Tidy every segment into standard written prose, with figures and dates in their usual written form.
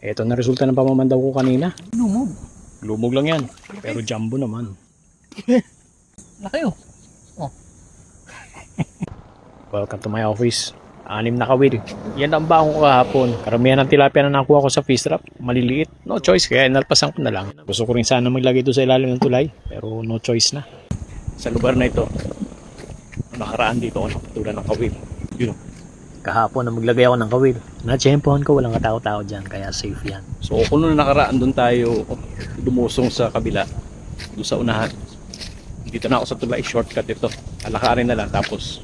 Ito na resulta ng pamamandaw ko kanina. Lumog. Lumog lang yan. Pero jumbo naman. Laki oh. Welcome to my office. 6 na kawil. Yan ang baon ko kahapon. Karamihan ng tilapia na nakuha ko sa fish trap. Maliliit. No choice, kaya inalpasan ko na lang. Gusto ko rin sana maglagay ito sa ilalim ng tulay. Pero no choice na. Sa lugar na ito, nakaraan dito ako nakatula ng kawil. Yun. Kahapon na maglagay ako ng kawil. Na-tsempohan ko, walang katao-tao dyan. Kaya safe yan. So kung nung nakaraan doon tayo lumusong sa kabila, doon sa unahan. Dito na ako sa tulay, shortcut ito. Alakarin na lang tapos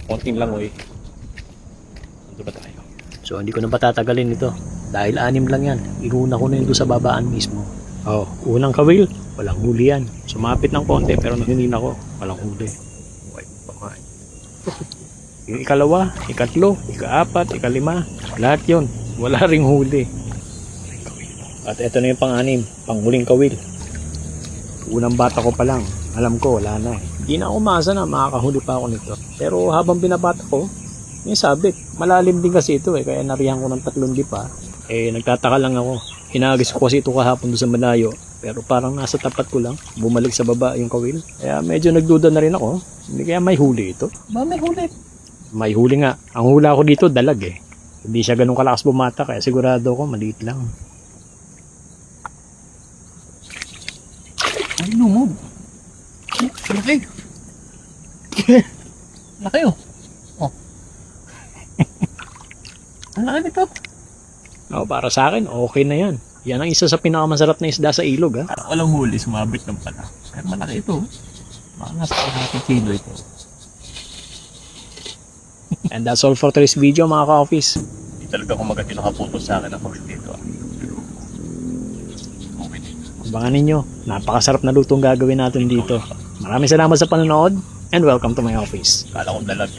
konting langoy. Doon na tayo. So hindi ko na patatagalin ito. Dahil 6 lang yan. Iuna ko na yun doon sa babaan mismo. Oh, unang kawil. Walang huli yan. Sumapit ng konti pero naninin ako. Walang huli. Wait, pamain. Yung ikalawa, ikatlo, ikaapat, ikalima, lahat yun. Wala ring huli. At ito na yung pang-6, panghuling kawil. Unang bata ko pa lang, alam ko wala na eh. Hindi na ako umasa na makakahuli pa ako nito. Pero habang binabata ko, may sabit. Malalim din kasi ito eh, kaya narihan ko ng 3 lipa. Eh, nagtataka lang ako. Hinagis ko kasi ito kahapon doon sa malayo. Pero parang nasa tapat ko lang, bumalik sa baba yung kawil. Kaya medyo nagduda na rin ako. Hindi kaya may huli ito. Ba, may huli. May huli nga. Ang hula ko dito, dalag eh. Hindi siya ganun kalakas bumata, kaya sigurado ko maliit lang. Ay, lumog. Laki. Laki oh. Oh. Ang laki nito. Oh, para sa akin, okay na yan. Yan ang isa sa pinakamasarap na isda sa ilog ha. Walang huli, sumabit lang pala. Pero malaki ito. Mga nasa 1 kilo ito. And that's all for today's video mga ka-office. Hindi talaga kumagat yung nakaputo sa akin ako dito. Okay. Abangan ninyo, napakasarap na lutong gagawin natin dito. Maraming salamat sa panonood and welcome to my office. Kala kong dalag.